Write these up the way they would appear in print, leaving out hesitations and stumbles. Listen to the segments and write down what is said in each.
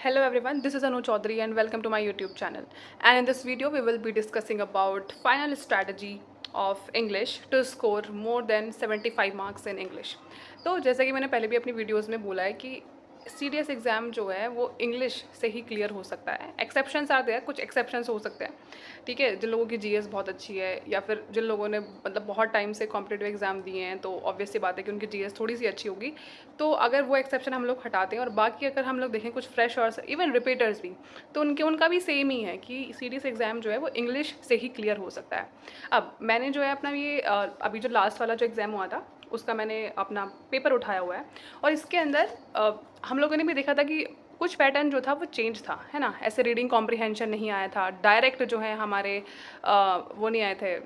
Hello everyone, this is Anu Chaudhary and welcome to my YouTube channel. And in this video, we will be discussing about final strategy of English to score more than 75 marks in English. तो जैसा कि मैंने पहले भी अपनी videos में बोला है कि सीडीएस एग्ज़ाम जो है वो इंग्लिश से ही क्लियर हो सकता है। एक्सेप्शंस आर देयर, कुछ एक्सेप्शंस हो सकते हैं, ठीक है, जिन लोगों की जीएस बहुत अच्छी है या फिर जिन लोगों ने मतलब बहुत टाइम से कॉम्पिटिटिव एग्ज़ाम दिए हैं, तो ऑब्वियस सी बात है कि उनकी जीएस थोड़ी सी अच्छी होगी। तो अगर वो एक्सेप्शन हम लोग हटाते हैं और बाकी अगर हम लोग देखें कुछ फ्रेशर्स इवन रिपीटर्स भी, तो उनका भी सेम ही है कि सीडीएस एग्ज़ाम जो है वो इंग्लिश से ही क्लियर हो सकता है। अब मैंने जो है अपना ये अभी जो लास्ट वाला जो एग्ज़ाम हुआ था उसका मैंने अपना पेपर उठाया हुआ है और इसके अंदर हम लोगों ने भी देखा था कि कुछ पैटर्न जो था वो चेंज था, है ना। ऐसे रीडिंग कॉम्प्रिहेंशन नहीं आया था, डायरेक्ट जो है हमारे वो नहीं आए थे,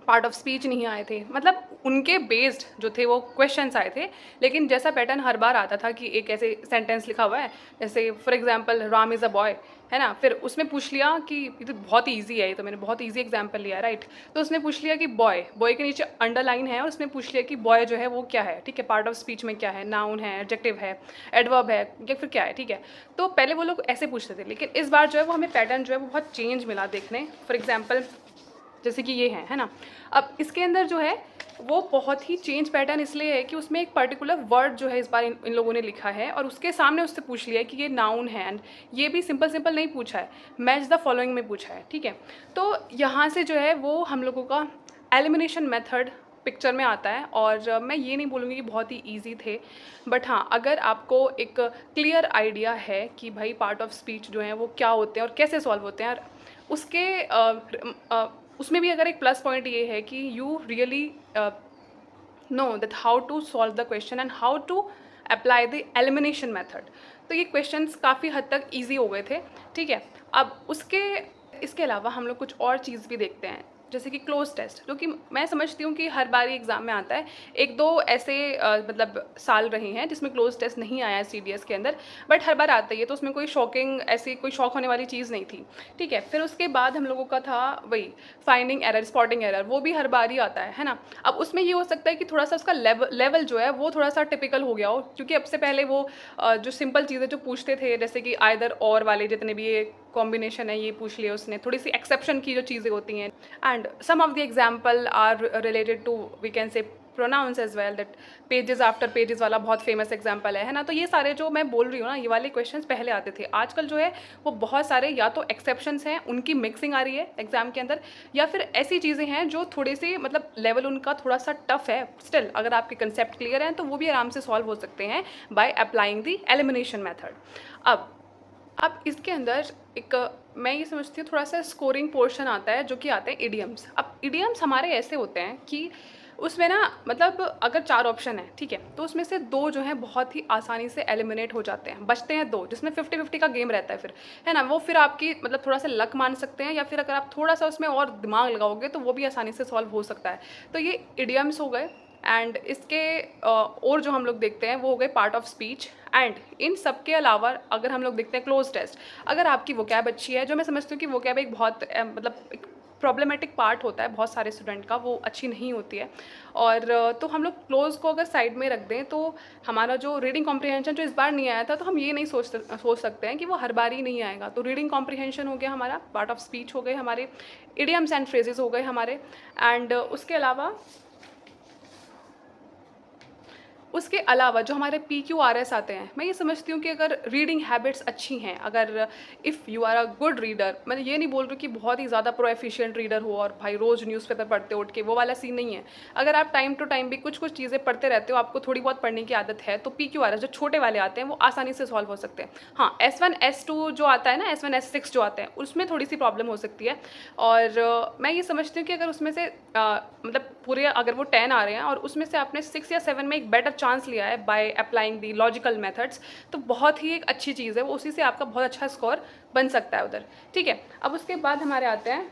पार्ट ऑफ स्पीच नहीं आए थे, मतलब उनके बेस्ड जो थे वो क्वेश्चंस आए थे। लेकिन जैसा पैटर्न हर बार आता था कि एक ऐसे सेंटेंस लिखा हुआ है, जैसे for example Ram is a boy, है ना, फिर उसमें पूछ लिया कि ये तो बहुत ईजी है, ये तो मैंने बहुत ईजी एग्जांपल लिया, राइट। तो उसने पूछ लिया कि बॉय, बॉय के नीचे अंडरलाइन है और उसमें पूछ लिया कि बॉय जो है वो क्या है, ठीक है, पार्ट ऑफ स्पीच में क्या है, नाउन है, एडजेक्टिव है, एडवर्ब है या फिर क्या है, ठीक है। तो पहले वो लोग ऐसे पूछते थे, लेकिन इस बार जो है वो हमें पैटर्न जो है वो बहुत चेंज मिला देखने। फॉर एग्जाम्पल जैसे कि ये है ना। अब इसके अंदर जो है वो बहुत ही चेंज पैटर्न इसलिए है कि उसमें एक पर्टिकुलर वर्ड जो है इस बार इन लोगों ने लिखा है और उसके सामने उससे पूछ लिया है कि ये नाउन है, एंड ये भी सिंपल सिंपल नहीं पूछा है, मैच द फॉलोइंग में पूछा है, ठीक है। तो यहाँ से जो है वो हम लोगों का एलिमिनेशन मेथड पिक्चर में आता है। और मैं ये नहीं बोलूँगी कि बहुत ही ईजी थे, बट हाँ, अगर आपको एक क्लियर आइडिया है कि भाई पार्ट ऑफ स्पीच जो है वो क्या होते हैं और कैसे सॉल्व होते हैं, और उसके उसमें भी अगर एक प्लस पॉइंट ये है कि you really know that how to solve the question and how to apply the elimination method, तो ये क्वेश्चंस काफ़ी हद तक ईजी हो गए थे, ठीक है। अब इसके अलावा हम लोग कुछ और चीज़ भी देखते हैं, जैसे कि क्लोज टेस्ट, जो कि मैं समझती हूँ कि हर बार एग्ज़ाम में आता है। एक दो ऐसे मतलब साल रहे हैं जिसमें क्लोज टेस्ट नहीं आया है सीडीएस के अंदर, बट हर बार आता ही है, तो उसमें कोई शॉकिंग ऐसी कोई शॉक होने वाली चीज़ नहीं थी, ठीक है। फिर उसके बाद हम लोगों का था वही फाइंडिंग एरर, स्पॉटिंग एरर, वो भी हर बार ही आता है ना। अब उसमें ये हो सकता है कि थोड़ा सा उसका लेवल जो है वो थोड़ा सा टिपिकल हो गया हो, क्योंकि अब से पहले वो जो सिंपल चीज़ें जो पूछते थे, जैसे कि आइदर और वाले जितने भी ये कॉम्बिनेशन है ये पूछ लिए उसने, थोड़ी सी एक्सेप्शन की जो चीज़ें होती हैं, and some of the example are related to we can say pronounce as well, that pages after pages वाला बहुत फेमस एग्जाम्पल है ना। तो ये सारे जो मैं बोल रही हूँ ना, ये वाले क्वेश्चंस पहले आते थे। आजकल जो है वो बहुत सारे या तो एक्सेप्शंस हैं, उनकी मिक्सिंग आ रही है एग्जाम के अंदर, या फिर ऐसी चीज़ें हैं जो थोड़ी सी मतलब लेवल उनका थोड़ा सा टफ है। स्टिल अगर आपके कंसेप्ट क्लियर हैं तो वो भी आराम से सॉल्व हो सकते हैं by applying the elimination method. अब इसके अंदर एक मैं ये समझती हूँ थोड़ा सा स्कोरिंग पोर्शन आता है, जो कि आते हैं इडियम्स। अब इडियम्स हमारे ऐसे होते हैं कि उसमें ना मतलब अगर 4 ऑप्शन है, ठीक है, तो उसमें से 2 जो हैं बहुत ही आसानी से एलिमिनेट हो जाते हैं, बचते हैं 2, जिसमें 50-50 का गेम रहता है फिर, है ना। वो फिर आपकी मतलब थोड़ा सा लक मान सकते हैं, या फिर अगर आप थोड़ा सा उसमें और दिमाग लगाओगे तो वो भी आसानी से सॉल्व हो सकता है। तो ये इडियम्स हो गए। एंड इसके और जो हम लोग देखते हैं वो हो गए part of speech. And in सब के अलावा अगर हम लोग देखते हैं क्लोज टेस्ट, अगर आपकी वोकैब अच्छी है, जो मैं समझती हूँ कि वोकैब एक बहुत मतलब एक प्रॉब्लमेटिक पार्ट होता है बहुत सारे स्टूडेंट का, वो अच्छी नहीं होती है। और तो हम लोग क्लोज को अगर साइड में रख दें तो हमारा जो रीडिंग कॉम्प्रिहेंशन जो इस बार नहीं आया था, तो हम ये नहीं सोच सकते हैं कि वो हर बार ही नहीं आएगा। तो रीडिंग कॉम्प्रिहेंशन हो गया हमारा, पार्ट ऑफ स्पीच हो गए हमारे, इडियम्स एंड फ्रेजेस हो गए हमारे। एंड उसके अलावा जो हमारे PQRS आते हैं, मैं ये समझती हूँ कि अगर रीडिंग हैबिट्स अच्छी हैं, अगर if you are a good reader, मैं ये नहीं बोल रही कि बहुत ही ज़्यादा प्रोएफिशिएंट रीडर हो और भाई रोज़ न्यूज़पेपर पढ़ते उठ के, वो वाला सीन नहीं है। अगर आप टाइम टू टाइम भी कुछ कुछ चीज़ें पढ़ते रहते हो, आपको थोड़ी बहुत पढ़ने की आदत है, तो PQRS जो छोटे वाले आते हैं वो आसानी से सॉल्व हो सकते हैं। हाँ, S1 S2 जो आता है ना, S1 S6 जो आते हैं, उसमें थोड़ी सी प्रॉब्लम हो सकती है। और मैं ये समझती हूँ कि अगर उसमें से मतलब पूरे अगर वो 10 आ रहे हैं और उसमें से आपने 6 या 7 में एक बेटर चांस लिया है by applying the logical methods, तो बहुत ही एक अच्छी चीज़ है, वो उसी से आपका बहुत अच्छा स्कोर बन सकता है उधर, ठीक है। अब उसके बाद हमारे आते हैं,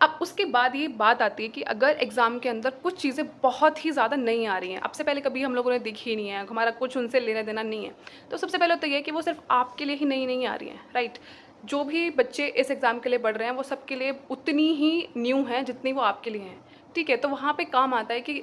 अब उसके बाद ये बात आती है कि अगर एग्ज़ाम के अंदर कुछ चीज़ें बहुत ही ज़्यादा नहीं आ रही हैं, अब से पहले कभी हम लोगों ने देखी ही नहीं है, हमारा कुछ उनसे लेना देना नहीं है, तो सबसे पहले तो ये है कि वो सिर्फ आपके लिए ही नहीं आ रही हैं, राइट। जो भी बच्चे इस एग्ज़ाम के लिए पढ़ रहे हैं वो सबके लिए उतनी ही न्यू हैं जितनी वो आपके लिए हैं, ठीक है। तो वहाँ पे काम आता है कि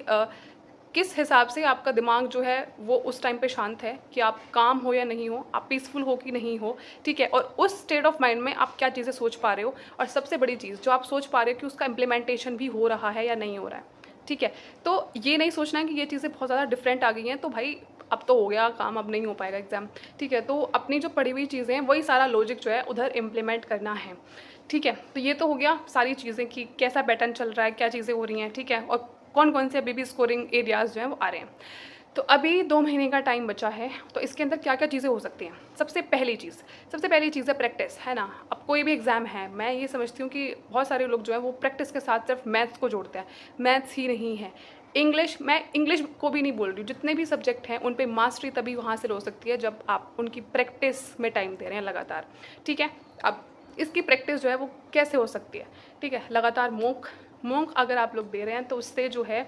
किस हिसाब से आपका दिमाग जो है वो उस टाइम पे शांत है, कि आप काम हो या नहीं हो, आप पीसफुल हो कि नहीं हो, ठीक है, और उस स्टेट ऑफ माइंड में आप क्या चीज़ें सोच पा रहे हो, और सबसे बड़ी चीज़ जो आप सोच पा रहे हो कि उसका इम्प्लीमेंटेशन भी हो रहा है या नहीं हो रहा है, ठीक है। तो ये नहीं सोचना है कि ये चीज़ें बहुत ज़्यादा डिफरेंट आ गई हैं, तो भाई अब तो हो गया काम, अब नहीं हो पाएगा एग्ज़ाम, ठीक है। तो अपनी जो पढ़ी हुई चीज़ें हैं वही सारा लॉजिक जो है उधर इम्प्लीमेंट करना है, ठीक है। तो ये तो हो गया सारी चीज़ें कि कैसा पैटर्न चल रहा है, क्या चीज़ें हो रही हैं, ठीक है, और कौन कौन से अभी भी स्कोरिंग एरियाज़ जो हैं वो आ रहे हैं। तो अभी 2 महीने का टाइम बचा है, तो इसके अंदर क्या-क्या चीज़ें हो सकती हैं। सबसे पहली चीज़ है प्रैक्टिस, है ना। अब कोई भी एग्ज़ाम है, मैं ये समझती हूँ कि बहुत सारे लोग जो हैं वो प्रैक्टिस के साथ सिर्फ मैथ्स को जोड़ते हैं। मैथ्स ही नहीं है, इंग्लिश, मैं इंग्लिश को भी नहीं बोल रही हूँ, जितने भी सब्जेक्ट हैं उन पे मास्टरी तभी वहाँ से हो सकती है जब आप उनकी प्रैक्टिस में टाइम दे रहे हैं लगातार, ठीक है। अब इसकी प्रैक्टिस जो है वो कैसे हो सकती है, ठीक है। लगातार मॉक अगर आप लोग दे रहे हैं तो उससे जो है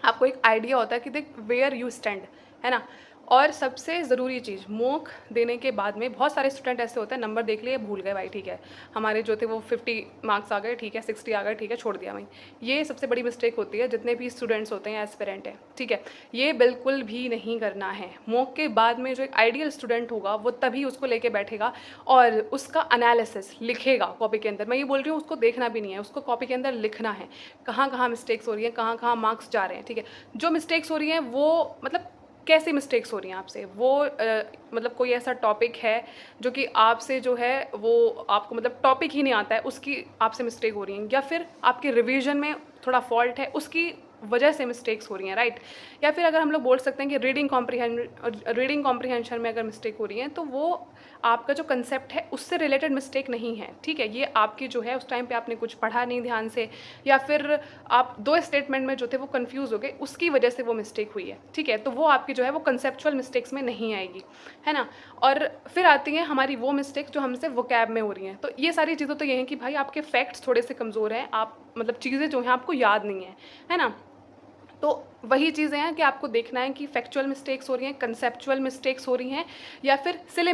आपको एक आइडिया होता है कि देख वेयर यू स्टैंड, है ना। और सबसे ज़रूरी चीज़, मॉक देने के बाद में बहुत सारे स्टूडेंट ऐसे होते हैं, नंबर देख लिए भूल गए भाई, ठीक है, हमारे जो थे वो 50 मार्क्स आ गए, ठीक है, 60 आ गए, ठीक है, छोड़ दिया भाई। ये सबसे बड़ी मिस्टेक होती है जितने भी स्टूडेंट्स होते हैं, एस्पिरेंट हैं, ठीक है। ये बिल्कुल भी नहीं करना है। मॉक के बाद में जो एक आइडियल स्टूडेंट होगा वो तभी उसको लेके बैठेगा और उसका एनालिसिस लिखेगा कॉपी के अंदर। मैं ये बोल रही हूँ उसको देखना भी नहीं है, उसको कॉपी के अंदर लिखना है, कहाँ कहाँ मिस्टेक्स हो रही हैं, कहाँ कहाँ मार्क्स जा रहे हैं, ठीक है। जो मिस्टेक्स हो रही हैं वो मतलब कैसी मिस्टेक्स हो रही हैं आपसे, वो मतलब कोई ऐसा टॉपिक है जो कि आपसे जो है वो आपको मतलब टॉपिक ही नहीं आता है, उसकी आपसे मिस्टेक हो रही है, या फिर आपके रिवीजन में थोड़ा फॉल्ट है, उसकी वजह से मिस्टेक्स हो रही हैं, राइट। या फिर अगर हम लोग बोल सकते हैं कि रीडिंग कॉम्प्रिहेंशन में अगर मिस्टेक हो रही है तो वो आपका जो कंसेप्ट है उससे रिलेटेड मिस्टेक नहीं है, ठीक है। ये आपकी जो है उस टाइम पे आपने कुछ पढ़ा नहीं ध्यान से, या फिर आप 2 स्टेटमेंट में जो थे वो कंफ्यूज हो गए, उसकी वजह से वो मिस्टेक हुई है, ठीक है। तो वो आपकी जो है वो कंसेप्चुअल मिस्टेक्स में नहीं आएगी, है ना। और फिर आती हैं हमारी वो मिस्टेक्स जो हमसे वोकैब में हो रही हैं। तो ये सारी चीज़ें तो ये हैं कि भाई आपके फैक्ट्स थोड़े से कमज़ोर हैं, आप मतलब चीज़ें जो हैं आपको याद नहीं है ना। तो वही चीज़ें हैं कि आपको देखना है कि फैक्चुअल मिस्टेक्स हो रही हैं, कंसेप्चुअल मिस्टेक्स हो रही हैं, या फिर सिली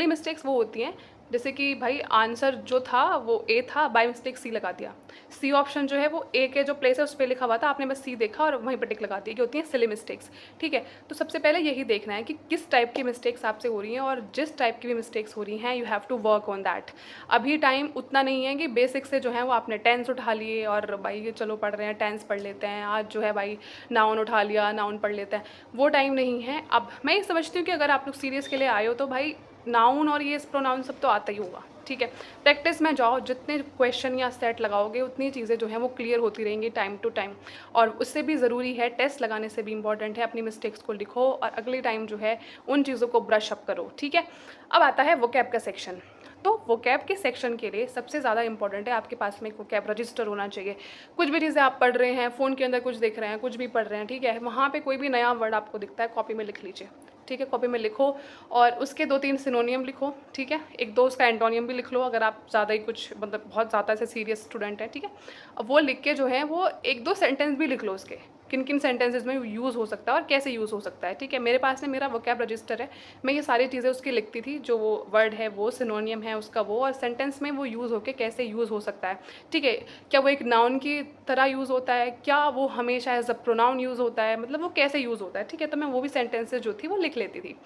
मिस्टेक्स वो होती हैं जैसे कि भाई आंसर जो था वो ए था, बाय मिस्टेक सी लगा दिया। सी ऑप्शन जो है वो ए के जो प्लेस है उस पर लिखा हुआ था, आपने बस सी देखा और वहीं पर टिक लगा दिया, कि होती हैं सिली मिस्टेक्स, ठीक है। तो सबसे पहले यही देखना है कि किस टाइप की मिस्टेक्स आपसे हो रही हैं, और जिस टाइप की भी मिस्टेक्स हो रही हैं you have to work on that. अभी टाइम उतना नहीं है कि बेसिक से जो है वो आपने टेंस उठा लिए और भाई ये चलो पढ़ रहे हैं, टेंस पढ़ लेते हैं, आज जो है भाई नाउन उठा लिया, नाउन पढ़ लेते हैं, वो टाइम नहीं है। अब मैं ये समझती हूँ कि अगर आप लोग सीरियस के लिए आए हो तो भाई नाउन और ये प्रोनाउन सब तो आता ही होगा, ठीक है। प्रैक्टिस में जाओ, जितने क्वेश्चन या सेट लगाओगे उतनी चीज़ें जो हैं वो क्लियर होती रहेंगी टाइम टू टाइम। और उससे भी ज़रूरी है, टेस्ट लगाने से भी इम्पॉर्टेंट है, अपनी मिस्टेक्स को लिखो और अगले टाइम जो है उन चीज़ों को ब्रश अप करो, ठीक है। अब आता है वोकैब का सेक्शन। तो वोकैब के सेक्शन के लिए सबसे ज़्यादा इंपॉर्टेंट है आपके पास में एक वोकैब रजिस्टर होना चाहिए। कुछ भी चीज़ें आप पढ़ रहे हैं, फ़ोन के अंदर कुछ देख रहे हैं, कुछ भी पढ़ रहे हैं, ठीक है, वहाँ पे कोई भी नया वर्ड आपको दिखता है, कॉपी में लिख लीजिए, ठीक है। कॉपी में लिखो और उसके 2-3 सिनोनियम लिखो, ठीक है। 1-2 उसका एंटोनियम भी लिख लो अगर आप ज़्यादा ही कुछ मतलब बहुत ज़्यादा ऐसे सीरियस स्टूडेंट हैं, ठीक है। अब वो लिख के जो है वो 1-2 सेंटेंस भी लिख लो उसके, किन किन सेंटेंसेस में यूज़ हो सकता है और कैसे यूज़ हो सकता है, ठीक है। मेरे पास में मेरा वोकैब रजिस्टर है, मैं ये सारी चीज़ें उसकी लिखती थी, जो वो वर्ड है वो सिनोनियम है उसका वो, और सेंटेंस में वो यूज़ होके कैसे यूज़ हो सकता है, ठीक है। क्या वो एक नाउन की तरह यूज़ होता है, क्या वो हमेशा एज अ प्रोनाउन यूज़ होता है, मतलब वो कैसे यूज़ होता है, ठीक है। तो मैं वो भी सेंटेंसेस जो थी वो लिख लेती थी।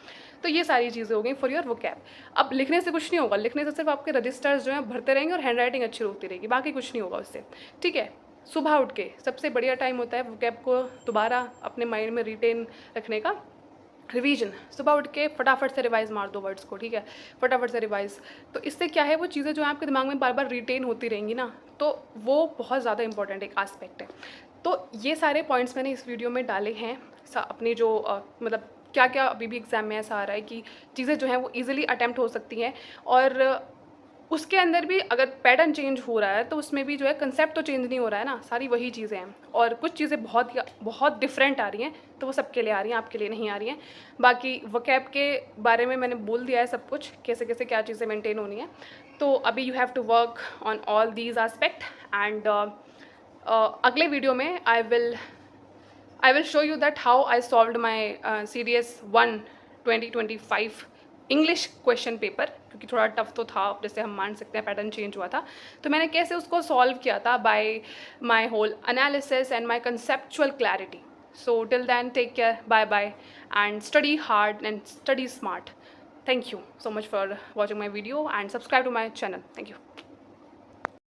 तो ये सारी चीज़ें हो गई फॉर योर वोकैब। अब लिखने से कुछ नहीं होगा, लिखने से सिर्फ आपके रजिस्टर्स जो हैं भरते रहेंगे और हैंड राइटिंग अच्छी होती रहेगी, बाकी कुछ नहीं होगा उससे, ठीक है। सुबह उठ के सबसे बढ़िया टाइम होता है वोकैब को दोबारा अपने माइंड में रिटेन रखने का, रिवीजन। सुबह उठ के फटाफट से रिवाइज मार दो वर्ड्स को, ठीक है, फटाफट से रिवाइज। तो इससे क्या है, वो चीज़ें जो है आपके दिमाग में बार बार रिटेन होती रहेंगी ना, तो वो बहुत ज़्यादा इंपॉर्टेंट एक आस्पेक्ट है। तो ये सारे पॉइंट्स मैंने इस वीडियो में डाले हैं, अपनी जो मतलब क्या क्या अभी भी एग्ज़ाम में ऐसा आ रहा है कि चीज़ें जो हैं वो ईजिली अटैम्प्ट हो सकती हैं, और उसके अंदर भी अगर पैटर्न चेंज हो रहा है तो उसमें भी जो है कंसेप्ट तो चेंज नहीं हो रहा है ना, सारी वही चीज़ें हैं। और कुछ चीज़ें बहुत डिफरेंट आ रही हैं, तो वो सबके लिए आ रही हैं, आपके लिए नहीं आ रही हैं। बाकी वोकैब के बारे में मैंने बोल दिया है सब कुछ, कैसे कैसे क्या चीज़ें मेंटेन होनी है। तो अभी you have to work on all these aspect, and अगले वीडियो में I will show you that how I solved my Series 1 2025 English question paper, क्योंकि थोड़ा टफ तो था, जैसे हम मान सकते हैं पैटर्न चेंज हुआ था, तो मैंने कैसे उसको सॉल्व किया था by my whole analysis and my conceptual clarity, So till then, take care, bye bye, and study hard and study smart. Thank you so much for watching my video and subscribe to my channel. Thank you.